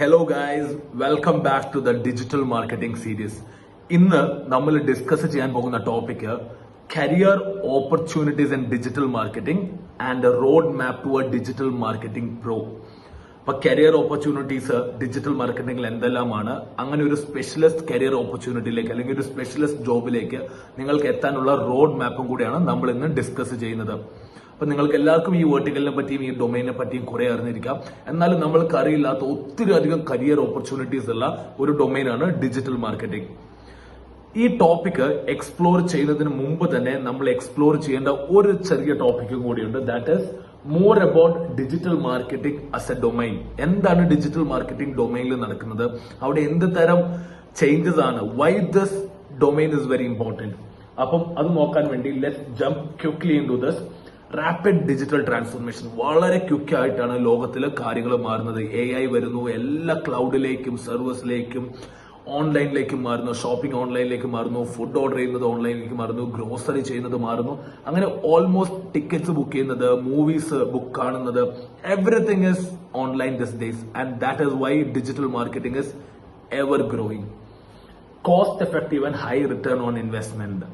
Hello guys, welcome back to the digital marketing series. ഇന്ന് നമ്മൾ discuss ചെയ്യാൻ പോകുന്ന topic career opportunities in digital marketing and road map to a digital marketing pro. അപ്പൊ career opportunities digital മാർക്കറ്റിംഗിൽ എന്തെല്ലാമാണ്, അങ്ങനെ ഒരു സ്പെഷ്യലിസ്റ്റ് കരിയർ ഓപ്പർച്യൂണിറ്റിയിലേക്ക് അല്ലെങ്കിൽ ഒരു സ്പെഷ്യലിസ്റ്റ് ജോബിലേക്ക് നിങ്ങൾക്ക് എത്താനുള്ള റോഡ് മാപ്പും കൂടിയാണ് നമ്മൾ ഇന്ന് ഡിസ്കസ് ചെയ്യുന്നത്. അപ്പൊ നിങ്ങൾക്ക് എല്ലാവർക്കും ഈ വേർട്ടിക്കലിനെ പറ്റിയും ഈ ഡൊമൈനെ പറ്റിയും കുറെ അറിഞ്ഞിരിക്കാം. എന്നാലും നമ്മൾക്ക് അറിയില്ലാത്ത ഒത്തിരി അധികം കരിയർ ഓപ്പർച്യൂണിറ്റീസ് ഉള്ള ഒരു ഡൊമൈനാണ് ഡിജിറ്റൽ മാർക്കറ്റിംഗ്. ഈ ടോപ്പിക് എക്സ്പ്ലോർ ചെയ്യുന്നതിന് മുമ്പ് തന്നെ നമ്മൾ എക്സ്പ്ലോർ ചെയ്യേണ്ട ഒരു ചെറിയ ടോപ്പിക്കും കൂടിയുണ്ട്. That is more about digital marketing as a domain. എന്താണ് ഡിജിറ്റൽ മാർക്കറ്റിംഗ് ഡൊമൈനിൽ നടക്കുന്നത്, അവിടെ എന്ത് തരം ചേഞ്ചസ് ആണ്, why this domain is very important. അപ്പം അത് നോക്കാൻ വേണ്ടി let's jump quickly into this rapid digital transformation. വളരെ ക്വിക്ക് ആയിട്ടാണ് ലോകത്തിലെ കാര്യങ്ങൾ മാറുന്നത്. AI വരുന്നു, എല്ലാ ക്ലൗഡിലേക്കും സർവീസിലേക്കും ഓൺലൈനിലേക്ക് മാറുന്നു, ഷോപ്പിംഗ് ഓൺലൈനിലേക്ക് മാറുന്നു, ഫുഡ് ഓർഡർ ചെയ്യുന്നത് ഓൺലൈനിലേക്ക് മാറുന്നു, ഗ്രോസറി ചെയ്യുന്നത് മാറുന്നു. അങ്ങനെ ഓൾമോസ്റ്റ് ടിക്കറ്റ്സ് ബുക്ക് ചെയ്യുന്നത്, മൂവീസ് ബുക്ക് കാണുന്നത്, everything is online this days. And that is why digital marketing is ever growing. Cost effective and high return on investment.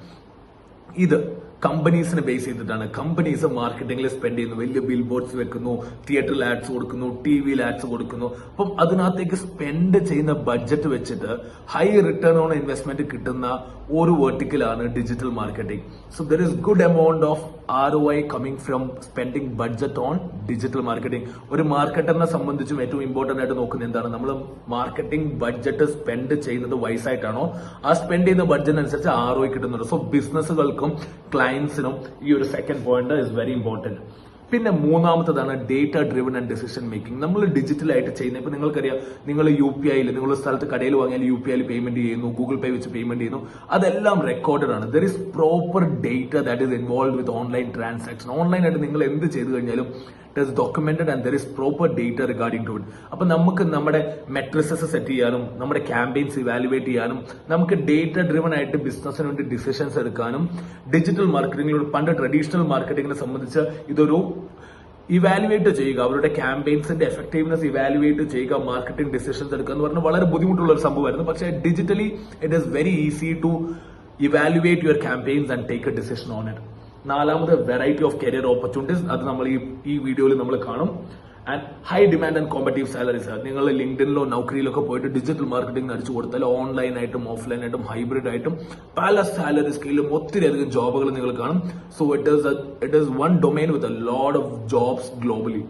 ഇത് കമ്പനീസിനെ ബേസ് ചെയ്തിട്ടാണ്. കമ്പനീസ് മാർക്കറ്റിംഗിൽ സ്പെൻഡ് ചെയ്യുന്നു, വലിയ ബിൽ ബോർഡ്സ് വെക്കുന്നു, തിയേറ്ററിൽ ആഡ്സ് കൊടുക്കുന്നു, ടിവിയിൽ ആഡ്സ് കൊടുക്കുന്നു. അപ്പം അതിനകത്തേക്ക് സ്പെൻഡ് ചെയ്യുന്ന ബഡ്ജറ്റ് വെച്ചിട്ട് ഹൈ റിട്ടേൺ ഓൺ ഇൻവെസ്റ്റ്മെന്റ് കിട്ടുന്ന ഒരു വെർട്ടിക്കലാണ് digital marketing. So there is good amount of ROI coming from spending budget on digital marketing. ഒരു മാർക്കറ്ററിനെ സംബന്ധിച്ചും ഏറ്റവും ഇമ്പോർട്ടന്റ് ആയിട്ട് നോക്കുന്നത് എന്താണ്, നമ്മൾ മാർക്കറ്റിംഗ് ബഡ്ജറ്റ് സ്പെൻഡ് ചെയ്യുന്നത് വൈസായിട്ടാണോ, ആ സ്പെൻഡ് ചെയ്യുന്ന ബഡ്ജറ്റ് അനുസരിച്ച് ROI കിട്ടുന്നുണ്ട്. സോ ബിസിനസ്സുകൾക്കും ക്ലയൻസിനും ഈ ഒരു second point is very important. പിന്നെ മൂന്നാമത്തതാണ് data driven and decision making. നമ്മൾ ഡിജിറ്റലായിട്ട് ചെയ്യുന്നത്, ഇപ്പൊ നിങ്ങൾക്കറിയാം, നിങ്ങൾ UPI നിങ്ങൾ സ്ഥലത്ത് കടയിൽ വാങ്ങിയാൽ UPI പേയ്മെന്റ് ചെയ്യുന്നു, ഗൂഗിൾ പേ വെച്ച് പേയ്മെന്റ് ചെയ്യുന്നു, അതെല്ലാം റെക്കോർഡഡ് ആണ്. There is proper data that is involve with online transaction. ഓൺലൈനായിട്ട് നിങ്ങൾ എന്ത് ചെയ്തു കഴിഞ്ഞാലും it is documented and there is proper data regarding to it. അപ്പൊ നമുക്ക് നമ്മുടെ മെട്രിസസ് സെറ്റ് ചെയ്യാനും നമ്മുടെ ക്യാമ്പയിൻസ് ഇവാലുവേറ്റ് ചെയ്യാനും നമുക്ക് ഡേറ്റ ഡ്രിവൺ ആയിട്ട് ബിസിനസിന് വേണ്ടി ഡിസിഷൻസ് എടുക്കാനും ഡിജിറ്റൽ മാർക്കറ്റിംഗിലൂടെ, പണ്ട് ട്രഡീഷണൽ മാർക്കറ്റിംഗിനെ സംബന്ധിച്ച് ഇതൊരു ഇവാലുവേറ്റ് ചെയ്യുക, അവരുടെ ക്യാമ്പയിൻസിന്റെ എഫക്റ്റീവ്നെസ് ഇവാലുവേറ്റ് ചെയ്യുക, മാർക്കറ്റിംഗ് ഡിസിഷൻസ് എടുക്കുക എന്ന് പറഞ്ഞാൽ വളരെ ബുദ്ധിമുട്ടുള്ള ഒരു സംഭവമായിരുന്നു. പക്ഷേ digitally it is very easy to evaluate your campaigns and take a decision on it. നാലാമത് വെറൈറ്റി ഓഫ് കരിയർ ഓപ്പർച്യൂണിറ്റീസ്. അത് നമ്മൾ ഈ വീഡിയോയിൽ നമ്മൾ കാണും. And high demand and competitive salaries. നിങ്ങൾ ലിങ്ക്ഡിനിലോ നൗക്കറിയിലൊക്കെ പോയിട്ട് ഡിജിറ്റൽ മാർക്കറ്റിംഗ് അടിച്ചു കൊടുത്താൽ ഓൺലൈനായിട്ടും ഓഫ്ലൈനായിട്ടും ഹൈബ്രിഡ് ആയിട്ടും പല സാലറി സ്കെയിലും ഒത്തിരി അധികം ജോബുകൾ നിങ്ങൾ കാണും. So it is one domain with a lot of jobs globally.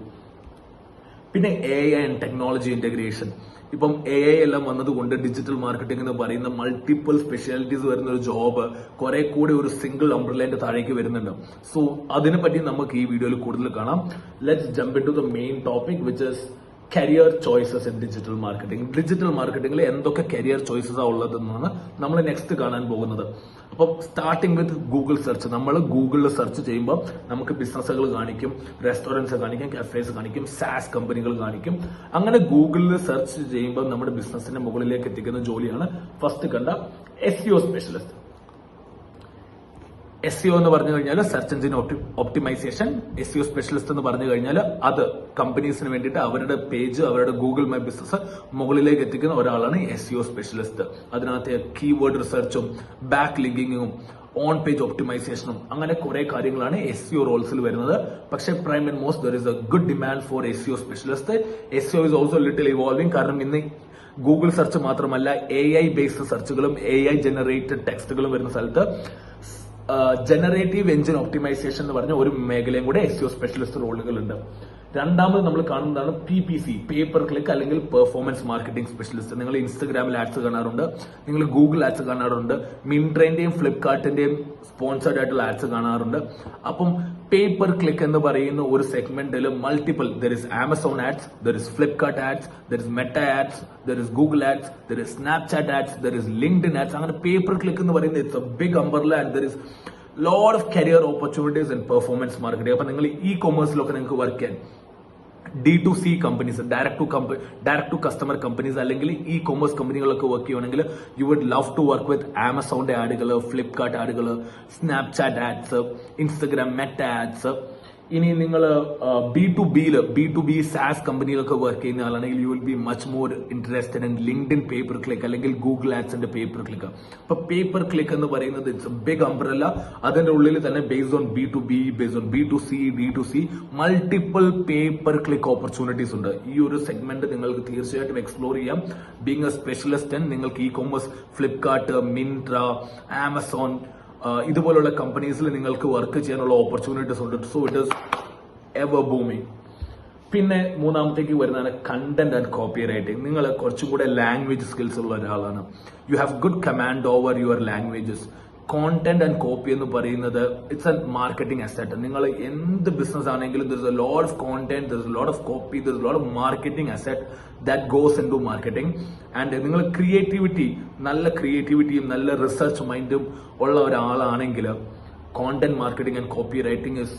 പിന്നെ AI ആൻഡ് ടെക്നോളജി ഇന്റഗ്രേഷൻ. ഇപ്പം AI എല്ലാം വന്നതുകൊണ്ട് ഡിജിറ്റൽ മാർക്കറ്റിംഗ് എന്ന് പറയുന്ന മൾട്ടിപ്പിൾ സ്പെഷ്യാലിറ്റീസ് വരുന്ന ഒരു ജോബ് കുറെ കൂടി ഒരു സിംഗിൾ അംബ്രല്ലന്റെ താഴേക്ക് വരുന്നുണ്ട്. സോ അതിനെപ്പറ്റി നമുക്ക് ഈ വീഡിയോയിൽ കൂടുതൽ കാണാം. Let's jump in to the main topic which is career choices in digital marketing. Digital മാർക്കറ്റിംഗിൽ എന്തൊക്കെ കരിയർ ചോയ്സസ് ഉള്ളതെന്നാണ് നമ്മൾ നെക്സ്റ്റ് കാണാൻ പോകുന്നത്. അപ്പം സ്റ്റാർട്ടിംഗ് വിത്ത് ഗൂഗിൾ സെർച്ച്. നമ്മൾ ഗൂഗിളിൽ സെർച്ച് ചെയ്യുമ്പോൾ നമുക്ക് ബിസിനസ്സുകൾ കാണിക്കും, റെസ്റ്റോറൻറ്റ്സ് കാണിക്കും, കഫേസ് കാണിക്കും, സാസ് കമ്പനികൾ കാണിക്കും. അങ്ങനെ ഗൂഗിളിൽ സെർച്ച് ചെയ്യുമ്പോൾ നമ്മുടെ ബിസിനസിന്റെ മുകളിലേക്ക് എത്തിക്കുന്ന ജോലിയാണ് ഫസ്റ്റ് കണ്ട SEO സ്പെഷ്യലിസ്റ്റ്. SEO എന്ന് പറഞ്ഞു കഴിഞ്ഞാൽ search engine optimisation. SEO specialist എന്ന് പറഞ്ഞു കഴിഞ്ഞാൽ അത് കമ്പനീസിന് വേണ്ടിയിട്ട് അവരുടെ പേജ്, അവരുടെ ഗൂഗിൾ മൈ ബിസിനസ് മുകളിലേക്ക് എത്തിക്കുന്ന ഒരാളാണ് SEO സ്പെഷ്യലിസ്റ്റ്. അതിനകത്ത് കീവേഡ് റിസർച്ചും ബാക്ക് ലിങ്കിങ്ങും ഓൺ പേജ് ഒപ്റ്റിമൈസേഷനും അങ്ങനെ കുറെ കാര്യങ്ങളാണ് SEO റോൾസിൽ വരുന്നത്. പക്ഷേ prime and most there is A good demand for SEO specialist. SEO is also little evolving. കാരണം ഇന്ന് ഗൂഗിൾ സെർച്ച് മാത്രമല്ല AI ബേസ്ഡ് സെർച്ചുകളും AI ജനറേറ്റഡ് ടെക്സ്റ്റുകളും വരുന്ന സ്ഥലത്ത് ജനറേറ്റീവ് എഞ്ചിൻ ഒപ്റ്റിമൈസേഷൻ എന്ന് പറഞ്ഞ ഒരു മേഖലയും കൂടെ SEO സ്പെഷ്യലിസ്റ്റ് റോളുകളുണ്ട്. രണ്ടാമത് നമ്മൾ കാണുന്നതാണ് PPC, പേപ്പർ ക്ലിക്ക് അല്ലെങ്കിൽ പെർഫോമൻസ് മാർക്കറ്റിംഗ് സ്പെഷ്യലിസ്റ്റ്. നിങ്ങൾ ഇൻസ്റ്റഗ്രാമിൽ ആഡ്സ് കാണാറുണ്ട്, നിങ്ങൾ ഗൂഗിൾ ആഡ്സ് കാണാറുണ്ട്, മിൻട്രന്റെയും ഫ്ലിപ്കാർട്ടിന്റെയും സ്പോൺസർഡ് ആയിട്ടുള്ള ആഡ്സ് കാണാറുണ്ട്. അപ്പം പേപ്പർ ക്ലിക്ക് എന്ന് പറയുന്ന ഒരു സെഗ്മെന്റിൽ multiple, there is Amazon ads, there is Flipkart ads, there is Meta ads, there is Google ads, there is Snapchat ads, there is LinkedIn ads. അങ്ങനെ പേപ്പർ ക്ലിക്ക് എന്ന് പറയുന്നത് it's a big umbrella and there is lot of career opportunities in performance marketing. അപ്പൊ നിങ്ങൾ കൊമേഴ്സിലൊക്കെ നിങ്ങൾക്ക് work ചെയ്യാൻ D2C companies, direct to customer companies അല്ലെങ്കിൽ commerce കമ്പനികളൊക്കെ വർക്ക് ചെയ്യുകയാണെങ്കിൽ you would love to work with ആമസോണിന്റെ ആഡുകൾ, ഫ്ലിപ്കാർട്ട് ആഡുകൾ, Snapchat ads, Instagram Meta ads, ഇനി നിങ്ങൾ B2B സാസ് കമ്പനിയിലൊക്കെ വർക്ക് ചെയ്യുന്ന ആളാണെങ്കിൽ you will be much more interested in LinkedIn pay per click അല്ലെങ്കിൽ ഗൂഗിൾ ആഡ്സിന്റെ പേപ്പർ ക്ലിക്ക്. അപ്പൊ പേപ്പർ ക്ലിക്ക് എന്ന് പറയുന്നത് ഇറ്റ്സ് എ ബിഗ് അംബ്രല്ല. അതിന്റെ ഉള്ളിൽ തന്നെ based on B2B, based on B2C, D2C multiple pay per click opportunities ഉണ്ട്. ഈ ഒരു സെഗ്മെന്റ് നിങ്ങൾക്ക് തീർച്ചയായിട്ടും എക്സ്പ്ലോർ ചെയ്യാം. ബീങ് എ സ്പെഷ്യലിസ്റ്റ് നിങ്ങൾക്ക് ഇ കോമേഴ്സ്, ഫ്ലിപ്കാർട്ട്, മിൻട്ര, ആമസോൺ ഇതുപോലുള്ള കമ്പനീസിൽ നിങ്ങൾക്ക് വർക്ക് ചെയ്യാനുള്ള ഓപ്പർച്യൂണിറ്റീസ് ഉണ്ട്. So it is ever booming. പിന്നെ മൂന്നാമത്തേക്ക് വരുന്നതാണ് കണ്ടന്റ് ആൻഡ് കോപ്പി റൈറ്റിംഗ്. നിങ്ങൾ കുറച്ചും കൂടെ ലാംഗ്വേജ് സ്കിൽസ് ഉള്ള ഒരാളാണ്. You have good command over your languages. Content and copy എന്ന് പറയുന്നത് ഇറ്റ്സ് എ മാർക്കറ്റിംഗ് അസറ്റ്. നിങ്ങൾ എന്ത് ബിസിനസ് ആണെങ്കിലും there is a lot of content, there is a lot of copy, there is a lot of marketing asset that goes into marketing. And നിങ്ങൾ നല്ല ക്രിയേറ്റിവിറ്റിയും നല്ല research മൈൻഡും ഉള്ള ഒരാളാണെങ്കിൽ content marketing and copy writing is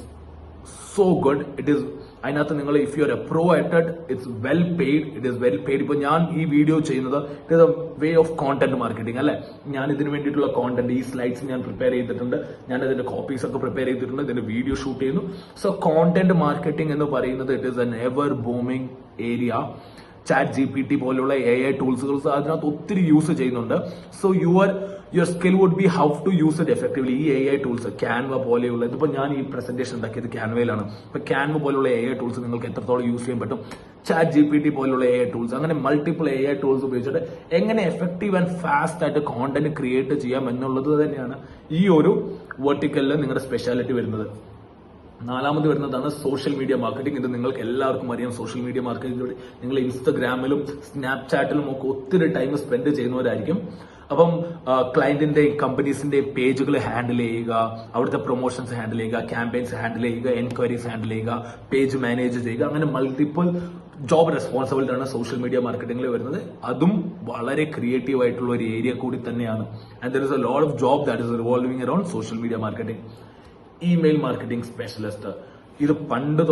so good. It is അതിനകത്ത് നിങ്ങൾ if you are a pro at it's well paid. It is well paid. ഇപ്പൊ ഞാൻ ഈ വീഡിയോ ചെയ്യുന്നത് it is a way of content marketing അല്ലെ. ഞാൻ ഇതിന് വേണ്ടിയിട്ടുള്ള കോണ്ടന്റ്, ഈ സ്ലൈഡ്സ് ഞാൻ പ്രിപ്പയർ ചെയ്തിട്ടുണ്ട്, ഞാൻ അതിന്റെ കോപ്പീസ് ഒക്കെ പ്രിപ്പയർ ചെയ്തിട്ടുണ്ട്, ഇതിന്റെ വീഡിയോ ഷൂട്ട് ചെയ്യുന്നു. സോ കോണ്ടന്റ് മാർക്കറ്റിംഗ് എന്ന് പറയുന്നത് it is an ever booming area. ChatGPT പോലുള്ള AI ടൂൾസുകൾ അതിനകത്ത് ഒത്തിരി യൂസ് ചെയ്യുന്നുണ്ട്. So your skill would be how to use it effectively. ഈ AI ടൂൾസ് ക്യാൻവ പോലെയുള്ള, ഇതിപ്പോ ഞാൻ ഈ പ്രസന്റേഷൻ ഉണ്ടാക്കിയത് ക്യാൻവയിലാണ്. ഇപ്പൊ ക്യാൻവ പോലുള്ള AI ടൂൾസ് നിങ്ങൾക്ക് എത്രത്തോളം യൂസ് ചെയ്യാൻ പറ്റും, ChatGPT പോലുള്ള AI ടൂൾസ്, അങ്ങനെ മൾട്ടിപ്പിൾ AI ടൂൾസ് ഉപയോഗിച്ചിട്ട് എങ്ങനെ എഫക്റ്റീവ് ആൻഡ് ഫാസ്റ്റ് ആയിട്ട് കോണ്ടന്റ് ക്രിയേറ്റ് ചെയ്യാം എന്നുള്ളത് തന്നെയാണ് ഈ ഒരു വെർട്ടിക്കലിൽ നിങ്ങളുടെ സ്പെഷ്യാലിറ്റി വരുന്നത്. നാലാമത് വരുന്നതാണ് സോഷ്യൽ മീഡിയ മാർക്കറ്റിംഗ്. ഇത് നിങ്ങൾക്ക് എല്ലാവർക്കും അറിയാം. സോഷ്യൽ മീഡിയ മാർക്കറ്റിംഗിലൂടെ നിങ്ങൾ ഇൻസ്റ്റഗ്രാമിലും സ്നാപ്ചാറ്റിലും ഒക്കെ ഒത്തിരി ടൈം സ്പെൻഡ് ചെയ്യുന്നവരായിരിക്കും. അപ്പം ക്ലയന്റിന്റെ കമ്പനീസിന്റെ പേജുകൾ ഹാൻഡിൽ ചെയ്യുക, അവിടുത്തെ പ്രൊമോഷൻസ് ഹാൻഡിൽ ചെയ്യുക, ക്യാമ്പയിൻസ് ഹാൻഡിൽ ചെയ്യുക, എൻക്വയറീസ് ഹാൻഡിൽ ചെയ്യുക, പേജ് മാനേജ് ചെയ്യുക, അങ്ങനെ മൾട്ടിപ്പിൾ ജോബ് റെസ്പോൺസിബിലിറ്റി ആണ് സോഷ്യൽ മീഡിയ മാർക്കറ്റിംഗിൽ വരുന്നത്. അതും വളരെ ക്രിയേറ്റീവ് ആയിട്ടുള്ള ഒരു ഏരിയ കൂടി തന്നെയാണ്. And there is a lot of job that is revolving around social media marketing. Email marketing specialist, ഇത് പണ്ട്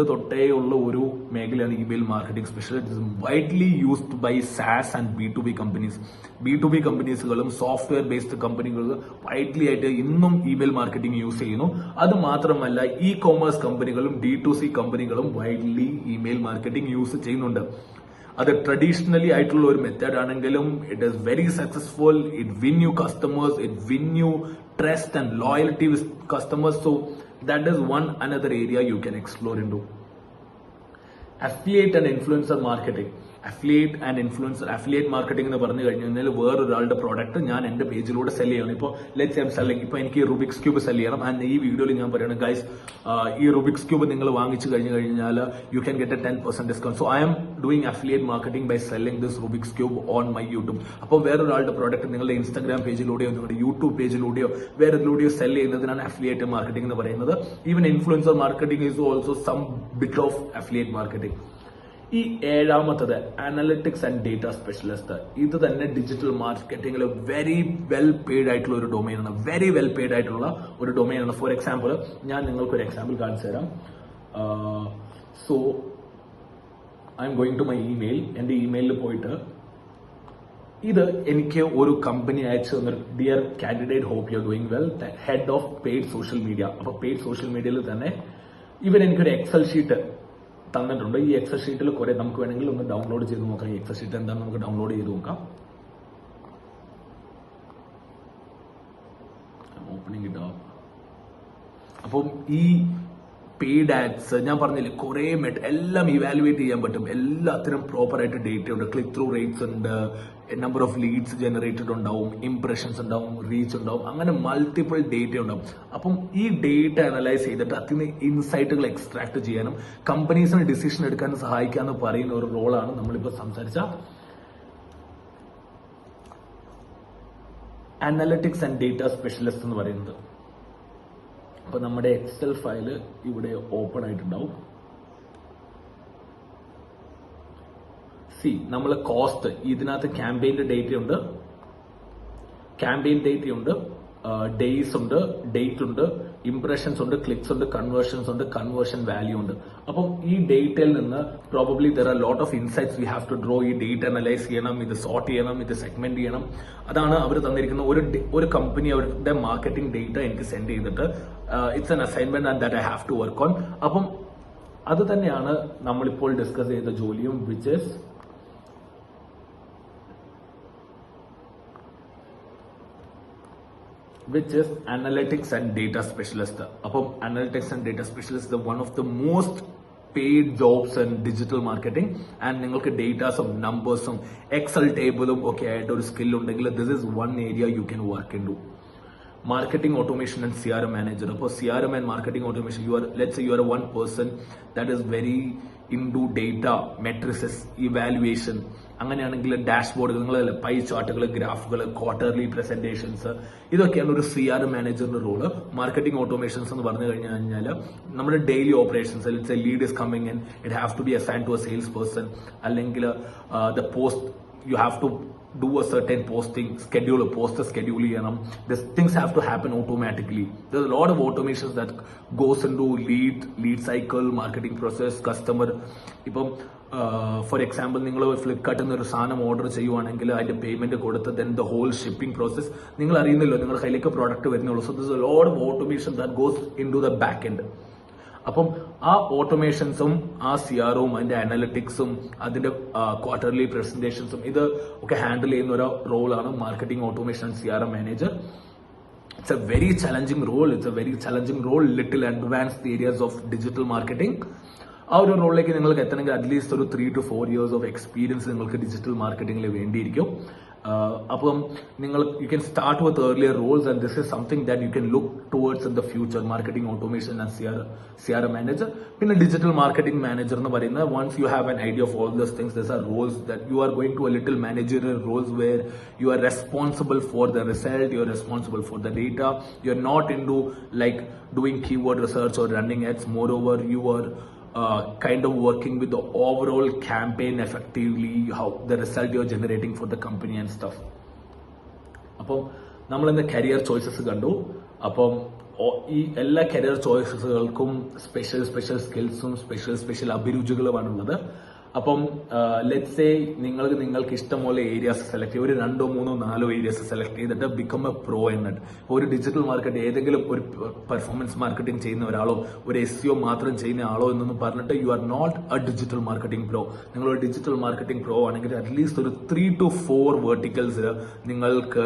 തൊട്ടേ ഉള്ള ഒരു മേഖലയാണ് email marketing specialist. Widely used by SaaS and B2B companies. B2B കമ്പനീസുകളും സോഫ്റ്റ്വെയർ ബേസ്ഡ് കമ്പനികളും വൈഡ്ലി ആയിട്ട് ഇന്നും ഇമെയിൽ മാർക്കറ്റിംഗ് യൂസ് ചെയ്യുന്നു. അത് മാത്രമല്ല ഇ കോമേഴ്സ് കമ്പനികളും D2C കമ്പനികളും വൈഡ്ലി ഇമെയിൽ മാർക്കറ്റിംഗ് യൂസ് ചെയ്യുന്നുണ്ട്. അത് ട്രഡീഷണലി ആയിട്ടുള്ള ഒരു മെത്തേഡ് ആണെങ്കിലും it is very successful. It win you customers, it win you trust and loyalty with customers. So that is one another area you can explore into. Affiliate and influencer marketing. Affiliate marketing എന്ന് പറഞ്ഞു കഴിഞ്ഞാൽ വേറൊരാളുടെ product ഞാൻ എന്റെ പേജിലൂടെ cell ചെയ്യണം. ഇപ്പോൾ let's I'm selling, ഇപ്പൊ എനിക്ക് റുബിക്സ് ക്യൂബ് സെല് ചെയ്യണം. ആൻഡ് ഈ വീഡിയോയിൽ ഞാൻ പറയണം ഗൈസ്, ഈ റുബിക്സ് ക്യൂബ് നിങ്ങൾ വാങ്ങിച്ചു കഴിഞ്ഞാൽ you can get a 10% discount. So I am doing affiliate marketing by selling this Rubik's cube on my YouTube. അപ്പോൾ വേറൊരാളുടെ പ്രോഡക്റ്റ് നിങ്ങളുടെ ഇൻസ്റ്റാഗ്രാം പേജിലൂടെയോ നിങ്ങളുടെ യൂട്യൂബ് പേജിലൂടെയോ വേറൊരിലൂടെയോ സെല് ചെയ്യുന്നതിനാണ് അഫിലിയേറ്റ് മാർക്കറ്റിംഗ് എന്ന് പറയുന്നത്. Even influencer marketing is also some bit of affiliate marketing. ഈ ഏഴാമത്തത് അനലിറ്റിക്സ് ആൻഡ് ഡേറ്റ സ്പെഷ്യലിസ്റ്റ്. ഇത് തന്നെ ഡിജിറ്റൽ മാർക്കറ്റിംഗിൽ വെരി വെൽ പെയ്ഡ് ആയിട്ടുള്ള ഒരു ഡൊമൈനാണ്. വെരി വെൽ പെയ്ഡ് ആയിട്ടുള്ള ഒരു ഡൊമൈനാണ്. ഫോർ എക്സാമ്പിൾ ഞാൻ നിങ്ങൾക്ക് ഒരു എക്സാമ്പിൾ കാണിച്ചു തരാം. So I'm going to my email. എന്റെ ഇമെയിലിൽ പോയിട്ട് ഇത് എനിക്ക് ഒരു കമ്പനി അയച്ചു തന്നൊരു dear candidate, hope you are doing well, head of paid social media. അപ്പൊ പെയ്ഡ് സോഷ്യൽ മീഡിയയിൽ തന്നെ ഇവൻ എനിക്കൊരു എക്സൽ ഷീറ്റ് തന്നിട്ടുണ്ട്. ഈ എക്സൽ ഷീറ്റിൽ കുറെ നമുക്ക് വേണമെങ്കിൽ ഒന്ന് ഡൗൺലോഡ് ചെയ്ത് നോക്കാം. ഈ എക്സൽ ഷീറ്റ് എന്താണെന്ന് നമുക്ക് ഡൗൺലോഡ് ചെയ്ത് നോക്കാം. Opening it up. അപ്പം ഈ പെയ്ഡ് ആഡ്സ് ഞാൻ പറഞ്ഞില്ലേ, കുറെ എല്ലാം ഇവാലുവേറ്റ് ചെയ്യാൻ പറ്റും. എല്ലാത്തിനും പ്രോപ്പർ ആയിട്ട് ഡേറ്റ ഉണ്ട്. ക്ലിക്ക് ത്രൂ റേറ്റ്സ് ഉണ്ട്, നമ്പർ ഓഫ് ലീഡ്സ് ജനറേറ്റഡ് ഉണ്ടാവും, ഇംപ്രഷൻസ് ഉണ്ടാവും, റീച്ച് ഉണ്ടാവും, അങ്ങനെ മൾട്ടിപ്പിൾ ഡേറ്റ ഉണ്ടാവും. അപ്പം ഈ ഡേറ്റ അനലൈസ് ചെയ്തിട്ട് അതിൽ നിന്ന് ഇൻസൈറ്റുകൾ എക്സ്ട്രാക്ട് ചെയ്യാനും കമ്പനീസിന് ഡിസിഷൻ എടുക്കാനും സഹായിക്കാന്ന് പറയുന്ന ഒരു റോളാണ് നമ്മളിപ്പോൾ സംസാരിച്ച അനലിറ്റിക്സ് ആൻഡ് ഡേറ്റ സ്പെഷ്യലിസ്റ്റ് എന്ന് പറയുന്നത്. അപ്പൊ നമ്മുടെ എക്സൽ ഫയല് ഇവിടെ ഓപ്പൺ ആയിട്ടുണ്ടാവും. നമ്മൾ കോസ്റ്റ് ഇതിനകത്ത് ക്യാമ്പയിന്റെ ഡേറ്റ ഉണ്ട്, ഡേയ്സ് ഉണ്ട്, ഡേറ്റ് ഉണ്ട്, ഇംപ്രഷൻസ് ഉണ്ട്, ക്ലിക്സ് ഉണ്ട്, കൺവേർഷൻസ് ഉണ്ട്, കൺവേർഷൻ വാല്യൂ ഉണ്ട്. അപ്പം ഈ ഡേറ്റയിൽ നിന്ന് probably there are lot of insights we have to draw. ഈ ഡേറ്റ അനലൈസ് ചെയ്യണം, ഇത് സോർട്ട് ചെയ്യണം, ഇത് സെഗ്മെന്റ് ചെയ്യണം. അതാണ് അവർ തന്നിരിക്കുന്ന ഒരു കമ്പനി അവരുടെ മാർക്കറ്റിംഗ് ഡേറ്റ എനിക്ക് സെൻഡ് ചെയ്തിട്ട് it's an assignment and that I have to work on. അപ്പം അത് തന്നെയാണ് നമ്മളിപ്പോൾ ഡിസ്കസ് ചെയ്ത ജോലിയും, which is analytics and data specialist. അപ്പം analytics and data specialist is one of the most paid jobs in digital marketing. And നിങ്ങൾക്ക് ഡേറ്റാസും നമ്പേഴ്സും Excel ടേബിളും ഒക്കെ ആയിട്ട് ഒരു സ്കിൽ ഉണ്ടെങ്കിൽ this is one area you can work into. Marketing automation and CRM manager. അപ്പോൾ CRM and marketing automation, let's say you are one person that is very into data, matrices, evaluation. അങ്ങനെയാണെങ്കിൽ ഡാഷ്ബോർഡുകൾ, നിങ്ങൾ pi ചാർട്ടുകൾ, ഗ്രാഫുകൾ, quarterly presentations, ഇതൊക്കെയാണ് ഒരു CRM മാനേജറിന്റെ role. Marketing automations എന്ന് പറഞ്ഞു കഴിഞ്ഞാൽ നമ്മുടെ daily operations, let's say lead is coming in, it have to be assign to a sales person, അല്ലെങ്കിൽ the post you have to do a certain posting schedule, poster schedule ചെയ്യണം. These things have to happen automatically. There's a lot of automations that goes into lead cycle, marketing process, customer. ഇപ്പം for example നിങ്ങൾ ഫ്ലിപ്കാർട്ടിൽ നിന്ന് ഒരു സാധനം order ചെയ്യുവാണെങ്കിൽ അതിന്റെ payment കൊടുത്ത് then the whole shipping process നിങ്ങൾ അറിയുന്നില്ലോ, നിങ്ങളുടെ കയ്യിലേക്ക് പ്രോഡക്റ്റ് വരുന്നുള്ളൂ. So this a lot of automation that goes in to the back end. അപ്പം ആ ഓട്ടോമേഷൻസും ആ CROയും അതിന്റെ അനലിറ്റിക്സും അതിന്റെ ക്വാർട്ടർലി പ്രസന്റേഷൻസും ഇത് ഒക്കെ ഹാൻഡിൽ ചെയ്യുന്ന ഒരു റോളാണ് marketing automation and CRM manager. It's a very challenging role, little advanced areas of digital marketing. ആ ഒരു റോളിലേക്ക് നിങ്ങൾക്ക് എത്തണമെങ്കിൽ അറ്റ്ലീസ്റ്റ് ഒരു 3 to 4 years of എക്സ്പീരിയൻസ് നിങ്ങൾക്ക് ഡിജിറ്റൽ മാർക്കറ്റിംഗിൽ വേണ്ടിയിരിക്കും. അപ്പം നിങ്ങൾ you can start with earlier roles and this is something that you can look towards in the future. Marketing automation and CRM manager. പിന്നെ ഡിജിറ്റൽ മാർക്കറ്റിംഗ് മാനേജർ എന്ന് പറയുന്നത് once you have an idea of all those things, this are roles that you are going to a little managerial roles where you are responsible for the result, you are responsible for the data, you are not into like doing keyword research or running ads. Moreover, you are kind of working with the overall campaign effectively, how the result you're generating for the company and stuff. അപ്പം നമ്മൾ ഇന്ന് career choices കണ്ടു. അപ്പം ഈ എല്ലാ career ചോയ്സസുകൾക്കും special സ്കിൽസും special അഭിരുചികളുമാണുള്ളത്. അപ്പം let's say നിങ്ങൾക്ക് ഇഷ്ടംപോലെ ഏരിയാസ് സെലക്ട് ചെയ്യുക, ഒരു 2, 3, 4 ഏരിയാസ് സെലക്ട് ചെയ്തിട്ട് ബിക്കം എ പ്രോ എന്നിട്ട് ഒരു ഡിജിറ്റൽ മാർക്കറ്റ് ഏതെങ്കിലും ഒരു പെർഫോമൻസ് മാർക്കറ്റിംഗ് ചെയ്യുന്ന ഒരാളോ ഒരു SEO മാത്രം ചെയ്യുന്ന ആളോ എന്നൊന്നും പറഞ്ഞിട്ട് you are not a digital marketing pro. നിങ്ങൾ ഒരു ഡിജിറ്റൽ മാർക്കറ്റിംഗ് പ്രോ ആണെങ്കിൽ അറ്റ്ലീസ്റ്റ് ഒരു 3 to 4 വെർട്ടിക്കൽസിൽ നിങ്ങൾക്ക്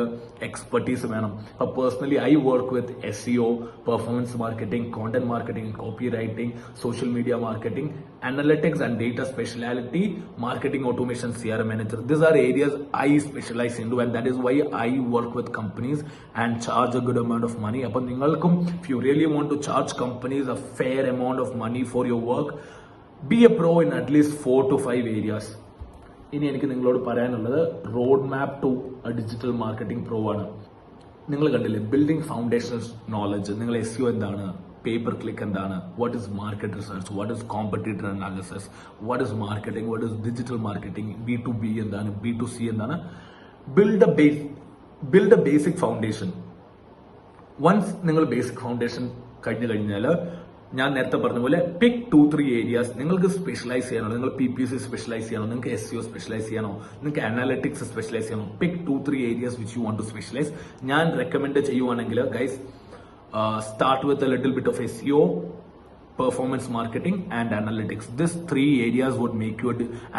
എക്സ്പെർട്ടീസ് വേണം. അപ്പൊ personally I work with SEO, performance marketing, content marketing, copy writing, social media marketing, analytics and data speciality, marketing automation, CRM manager. These are areas I specialize into, and that is why I work with companies and charge a good amount of money. Appo ningalkum, if you really want to charge companies a fair amount of money for your work, be a pro in at least 4 to 5 areas. ഇനി എനിക്ക് നിങ്ങളോട് പറയാനുള്ളത് road map to a digital marketing pro ആണ്. നിങ്ങൾ കണ്ടില്ലേ, building foundational knowledge. നിങ്ങൾ SEO എന്താണ്, pay per click എന്താണ്, what is market research, what is competitor analysis, what is marketing, what is digital marketing, B2B എന്താണ്, B2C എന്താണ്. Build a basic foundation. Once നിങ്ങൾ basic foundation കഴിഞ്ഞാൽ ഞാൻ നേരത്തെ പറഞ്ഞ പോലെ പിക്ക് 2-3 ഏരിയാസ് നിങ്ങൾക്ക് സ്പെഷ്യലൈസ് ചെയ്യണോ. നിങ്ങൾ PPC സ്പെഷ്യലൈസ് ചെയ്യണോ, നിങ്ങൾക്ക് SEO സ്പെഷ്യലൈസ് ചെയ്യണോ, നിങ്ങൾക്ക് അനാലിറ്റിക്സ് സ്പെഷ്യലൈസ് ചെയ്യണോ. Pick 2-3 areas which you want to specialise. ഞാൻ റെക്കമെൻഡ് ചെയ്യുവാണെങ്കിൽ guys, start with a little bit of SEO, performance marketing and analytics. These 3 areas would make you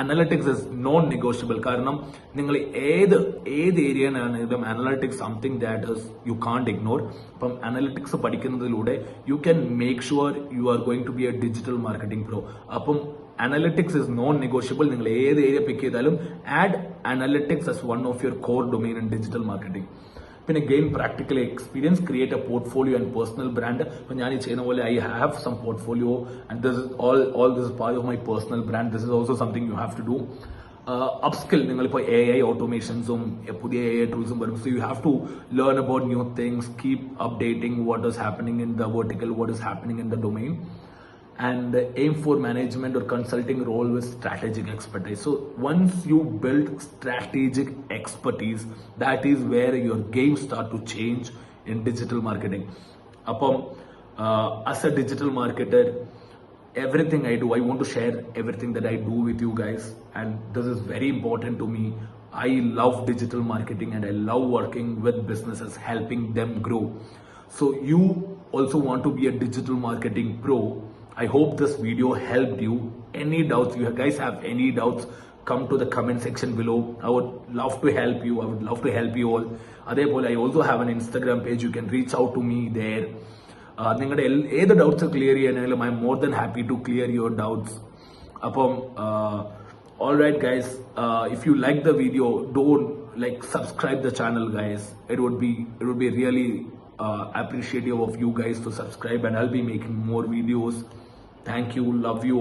analytics is non-negotiable. കാരണം നിങ്ങൾ ഏത് ഏരിയയിലാണെങ്കിലും analytics something that is you can't ignore. അപ്പം analytics പഠിക്കുന്നതിലൂടെ you can make sure you are going to be a digital marketing pro. അപ്പം analytics is non-negotiable. നിങ്ങൾ ഏത് area പിക്ക് ചെയ്താലും add analytics as one of your core domain in digital marketing. പിന്നെ gain practical experience, create a portfolio and personal brand. ഇപ്പൊ ഞാൻ ഈ ചെയ്യുന്ന പോലെ I have some portfolio and this all this part of my personal brand. This is also something you have to do. Upskill, നിങ്ങളിപ്പോൾ AI ഓട്ടോമേഷൻസും പുതിയ AI ടൂൾസും വരും. So you have to learn about new things, keep updating what is happening in the vertical, what is happening in the domain, and aim for management or consulting role with strategic expertise. So once you build strategic expertise, that is where your game start to change in digital marketing. Apom as a digital marketer, everything I do, I want to share everything that I do with you guys, and this is very important to me. I love digital marketing and I love working with businesses, helping them grow. So you also want to be a digital marketing pro. I hope this video helped you. Any doubts, you guys have any doubts, come to the comment section below. I would love to help you. I would love to help you all. അതേപോലെ I also have an Instagram page. You can reach out to me there. നിങ്ങളുടെ ഏത് doubts clear ചെയ്യാനായാലും I'm more than happy to clear your doubts. അപ്പം all right guys, if you like the video, don't subscribe the channel guys. It would be really appreciative of you guys to subscribe, and I'll be making more videos. Thank you, love you.